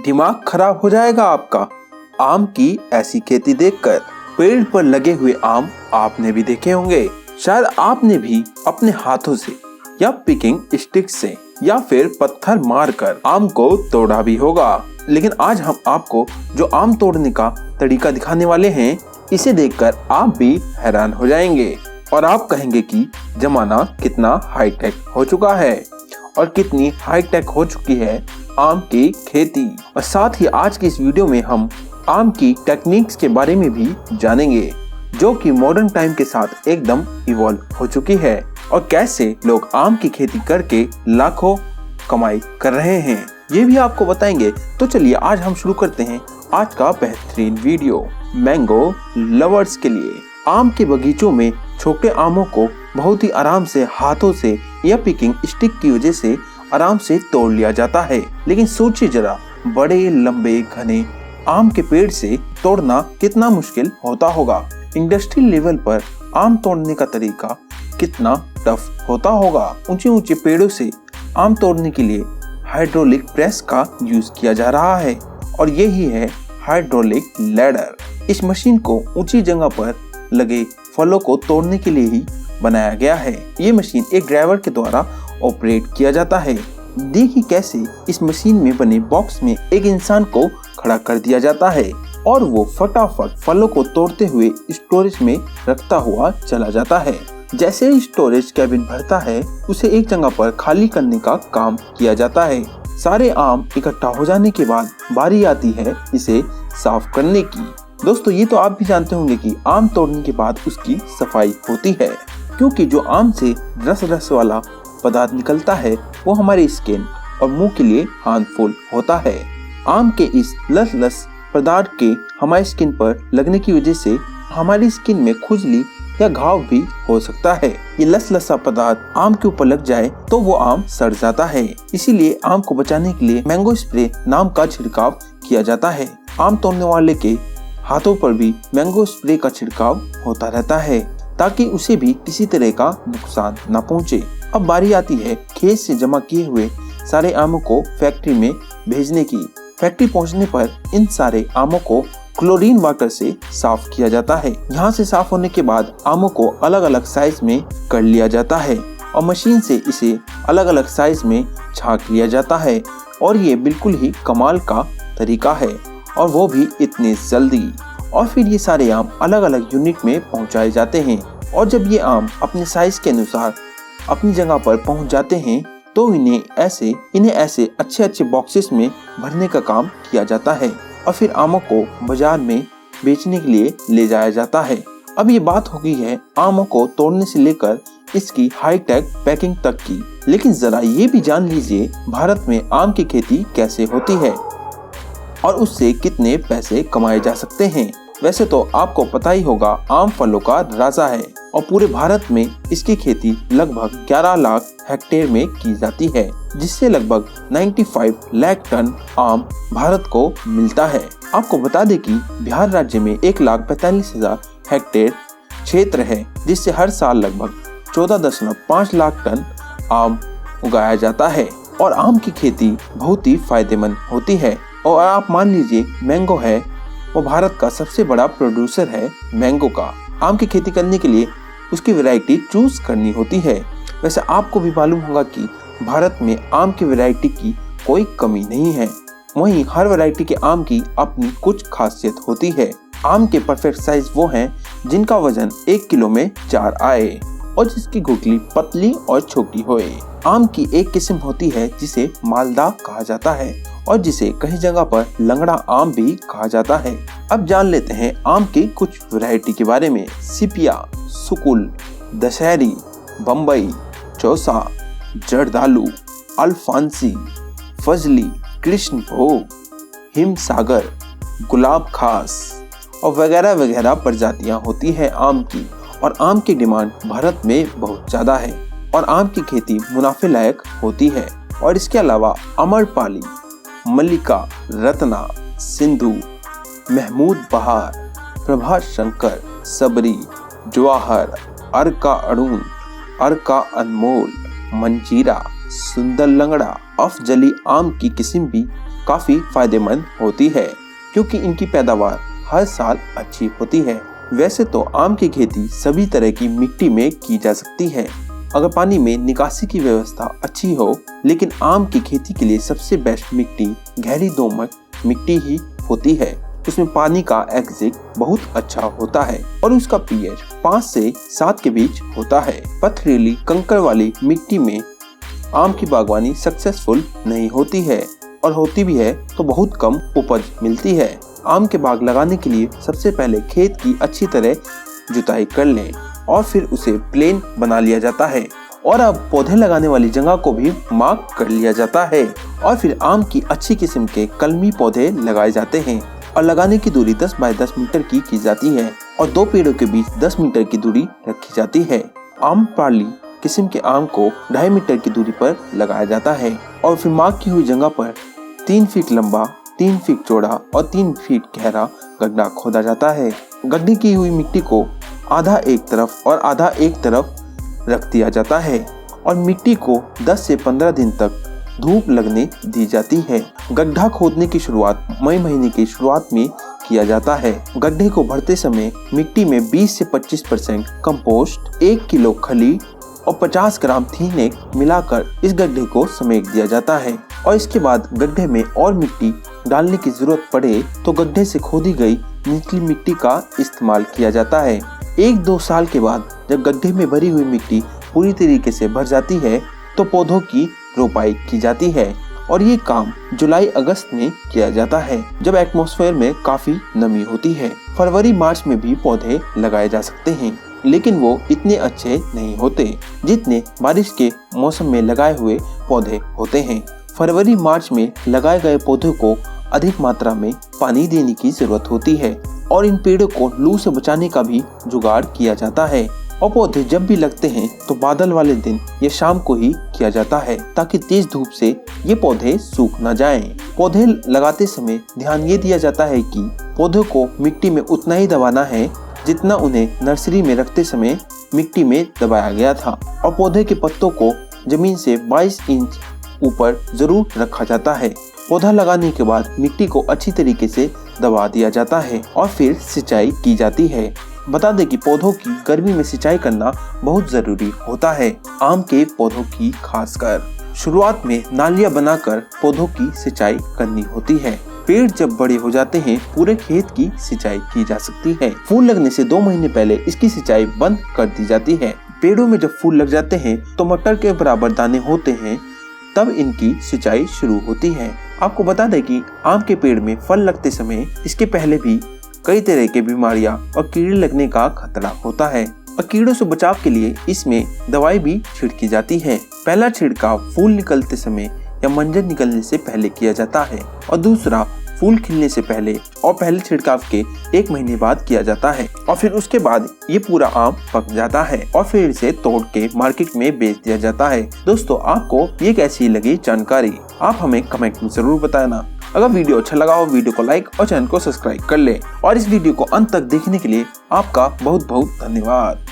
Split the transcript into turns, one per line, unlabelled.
दिमाग खराब हो जाएगा आपका। आम की ऐसी खेती देखकर। पेड़ पर लगे हुए आम आपने भी देखे होंगे। शायद आपने भी अपने हाथों से या पिकिंग स्टिक से या फिर पत्थर मारकर आम को तोड़ा भी होगा। लेकिन आज हम आपको जो आम तोड़ने का तरीका दिखाने वाले हैं, इसे देखकर आप भी हैरान हो जाएंगे और आप कहेंगे कि जमाना कितना हाईटेक हो चुका है और कितनी हाईटेक हो चुकी है आम की खेती। और साथ ही आज की इस वीडियो में हम आम की टेक्निक्स के बारे में भी जानेंगे, जो कि मॉडर्न टाइम के साथ एकदम इवॉल्व हो चुकी है और कैसे लोग आम की खेती करके लाखों कमाई कर रहे हैं, ये भी आपको बताएंगे। तो चलिए आज हम शुरू करते हैं आज का बेहतरीन वीडियो मैंगो लवर्स के लिए। आम के बगीचों में छोटे आमों को बहुत ही आराम से हाथों से या पिकिंग स्टिक की वजह से आराम से तोड़ लिया जाता है। लेकिन सोचिए जरा, बड़े लंबे घने आम के पेड़ से तोड़ना कितना मुश्किल होता होगा। इंडस्ट्रियल लेवल पर आम तोड़ने का तरीका कितना टफ होता होगा। ऊंचे ऊंचे पेड़ों से आम तोड़ने के लिए हाइड्रोलिक प्रेस का यूज किया जा रहा है और यही है हाइड्रोलिक लैडर। इस मशीन को ऊंची जगह पर लगे फलों को तोड़ने के लिए ही बनाया गया है। ये मशीन एक ड्राइवर के द्वारा ऑपरेट किया जाता है। देखिए कैसे इस मशीन में बने बॉक्स में एक इंसान को खड़ा कर दिया जाता है और वो फटाफट फलों को तोड़ते हुए स्टोरेज में रखता हुआ चला जाता है। जैसे ही स्टोरेज कैबिन भरता है, उसे एक जगह पर खाली करने का काम किया जाता है। सारे आम इकट्ठा हो जाने के बाद बारी आती है इसे साफ करने की। दोस्तों, ये तो आप भी जानते होंगे कि आम तोड़ने के बाद उसकी सफाई होती है, क्योंकि जो आम से रस वाला पदार्थ निकलता है वो हमारी स्किन और मुंह के लिए हार्मफुल होता है। आम के इस लस पदार्थ के हमारी स्किन पर लगने की वजह से हमारी स्किन में खुजली या घाव भी हो सकता है। ये लसा पदार्थ आम के ऊपर लग जाए तो वो आम सड़ जाता है। इसीलिए आम को बचाने के लिए मैंगो स्प्रे नाम का छिड़काव किया जाता है। आम तोड़ने वाले के हाथों पर भी मैंगो स्प्रे का छिड़काव होता रहता है ताकि उसे भी किसी तरह का नुकसान न पहुंचे। अब बारी आती है खेत से जमा किए हुए सारे आमों को फैक्ट्री में भेजने की। फैक्ट्री पहुंचने पर इन सारे आमों को क्लोरीन वाटर से साफ किया जाता है। यहाँ से साफ होने के बाद आमों को अलग अलग साइज में कर लिया जाता है और मशीन से इसे अलग अलग साइज में छांक लिया जाता है और ये बिल्कुल ही कमाल का तरीका है और वो भी इतने जल्दी। और फिर ये सारे आम अलग अलग यूनिट में पहुंचाए जाते हैं और जब ये आम अपने साइज के अनुसार अपनी जगह पर पहुंच जाते हैं तो इन्हें ऐसे अच्छे बॉक्सेस में भरने का काम किया जाता है और फिर आमों को बाजार में बेचने के लिए ले जाया जाता है। अब ये बात हो गई है आमों को तोड़ने से लेकर इसकी हाईटेक पैकिंग तक की। लेकिन जरा ये भी जान लीजिए भारत में आम की खेती कैसे होती है और उससे कितने पैसे कमाए जा सकते हैं। वैसे तो आपको पता ही होगा आम फलों का राजा है और पूरे भारत में इसकी खेती लगभग 11 लाख हेक्टेयर में की जाती है, जिससे लगभग 95 लाख टन आम भारत को मिलता है। आपको बता दें कि बिहार राज्य में 1,45,000 हेक्टेयर क्षेत्र है, जिससे हर साल लगभग 14.5 लाख टन आम उगाया जाता है और आम की खेती बहुत ही फायदेमंद होती है। और आप मान लीजिए मैंगो है, वो भारत का सबसे बड़ा प्रोड्यूसर है मैंगो का। आम की खेती करने के लिए उसकी वैरायटी चूज करनी होती है। वैसे आपको भी मालूम होगा कि भारत में आम की वैरायटी की कोई कमी नहीं है। वहीं हर वैरायटी के आम की अपनी कुछ खासियत होती है। आम के परफेक्ट साइज वो हैं जिनका वजन 1 किलो में 4 आए और जिसकी गुठली पतली और छोटी होए। आम की एक किस्म होती है जिसे मालदा कहा जाता है और जिसे कई जगह पर लंगड़ा आम भी कहा जाता है। अब जान लेते हैं आम की कुछ वैरायटी के बारे में। सिपिया, सुकुल, दशहरी, बम्बई, चौसा, जर्दालू, अल्फांसी, फजली, कृष्णभोग, हिमसागर, गुलाब खास और वगैरह वगैरह प्रजातियां होती है आम की। और आम की डिमांड भारत में बहुत ज्यादा है और आम की खेती मुनाफे लायक होती है। और इसके अलावा अमरपाली, मल्लिका, रत्ना, सिंधु, महमूद बहार, प्रभात शंकर, सबरी, जवाहर, अर्का अड़ून, अर्का अनमोल, मंजीरा, सुंदर लंगड़ा, अफजली आम की किस्म भी काफी फायदेमंद होती है क्योंकि इनकी पैदावार हर साल अच्छी होती है। वैसे तो आम की खेती सभी तरह की मिट्टी में की जा सकती है अगर पानी में निकासी की व्यवस्था अच्छी हो, लेकिन आम की खेती के लिए सबसे बेस्ट मिट्टी गहरी दोमट मिट्टी ही होती है। उसमें पानी का एग्जिट बहुत अच्छा होता है और उसका पीएच 5 से 7 के बीच होता है। पथरीली कंकड़ वाली मिट्टी में आम की बागवानी सक्सेसफुल नहीं होती है और होती भी है तो बहुत कम उपज मिलती है। आम के बाग लगाने के लिए सबसे पहले खेत की अच्छी तरह जुताई कर लें और फिर उसे प्लेन बना लिया जाता है और अब पौधे लगाने वाली जगह को भी मार्क कर लिया जाता है और फिर आम की अच्छी किस्म के कलमी पौधे लगाए जाते हैं और लगाने की दूरी 10 बाय 10 मीटर की जाती है और 2 पेड़ों के बीच 10 मीटर की दूरी रखी जाती है। आम पार्ली किस्म के आम को 2.5 मीटर की दूरी पर लगाया जाता है और फिर मार्क की हुई जगह पर 3 फीट लंबा, 3 फीट चौड़ा और 3 फीट गहरा गड्ढा खोदा जाता है। गड्ढे की हुई मिट्टी को आधा एक तरफ और आधा एक तरफ रख दिया जाता है और मिट्टी को 10 से 15 दिन तक धूप लगने दी जाती है। गड्ढा खोदने की शुरुआत मई महीने की शुरुआत में किया जाता है। गड्ढे को भरते समय मिट्टी में 20 से 25% कंपोस्ट, 1 किलो खली और 50 ग्राम थीनेक मिलाकर इस गड्ढे को समेट दिया जाता है और इसके बाद गड्ढे में और मिट्टी डालने की जरूरत पड़े तो गड्ढे से खोदी गई निचली मिट्टी का इस्तेमाल किया जाता है। 1-2 साल के बाद जब गड्ढे में भरी हुई मिट्टी पूरी तरीके से भर जाती है तो पौधों की रोपाई की जाती है और ये काम जुलाई-अगस्त में किया जाता है जब एटमॉस्फेयर में काफी नमी होती है। फरवरी-मार्च में भी पौधे लगाए जा सकते हैं, लेकिन वो इतने अच्छे नहीं होते जितने बारिश के मौसम में लगाए हुए पौधे होते हैं। फरवरी-मार्च में लगाए गए पौधों को अधिक मात्रा में पानी देने की जरूरत होती है और इन पेड़ों को लू से बचाने का भी जुगाड़ किया जाता है और पौधे जब भी लगते हैं तो बादल वाले दिन या शाम को ही किया जाता है ताकि तेज धूप से ये पौधे सूख न जाएं। पौधे लगाते समय ध्यान ये दिया जाता है कि पौधों को मिट्टी में उतना ही दबाना है जितना उन्हें नर्सरी में रखते समय मिट्टी में दबाया गया था और पौधे के पत्तों को जमीन से 22 इंच ऊपर जरूर रखा जाता है। पौधा लगाने के बाद मिट्टी को अच्छी तरीके से दबा दिया जाता है और फिर सिंचाई की जाती है। बता दें कि पौधों की गर्मी में सिंचाई करना बहुत जरूरी होता है। आम के पौधों की खासकर शुरुआत में नालियां बनाकर पौधों की सिंचाई करनी होती है। पेड़ जब बड़े हो जाते हैं पूरे खेत की सिंचाई की जा सकती है। फूल लगने से 2 महीने पहले इसकी सिंचाई बंद कर दी जाती है। पेड़ों में जब फूल लग जाते हैं तो मटर के बराबर दाने होते हैं, तब इनकी सिंचाई शुरू होती है। आपको बता दें कि आम के पेड़ में फल लगते समय इसके पहले भी कई तरह के बीमारियां और कीड़े लगने का खतरा होता है और कीड़ों से बचाव के लिए इसमें दवाई भी छिड़की जाती है। पहला छिड़काव फूल निकलते समय या मंजर निकलने से पहले किया जाता है और दूसरा फूल खिलने से पहले और पहले छिड़काव के 1 महीने बाद किया जाता है और फिर उसके बाद ये पूरा आम पक जाता है और फिर इसे तोड़ के मार्केट में बेच दिया जाता है। दोस्तों, आपको ये कैसी लगी जानकारी आप हमें कमेंट में जरूर बताना। अगर वीडियो अच्छा लगा हो वीडियो को लाइक और चैनल को सब्सक्राइब कर ले और इस वीडियो को अंत तक देखने के लिए आपका बहुत बहुत धन्यवाद।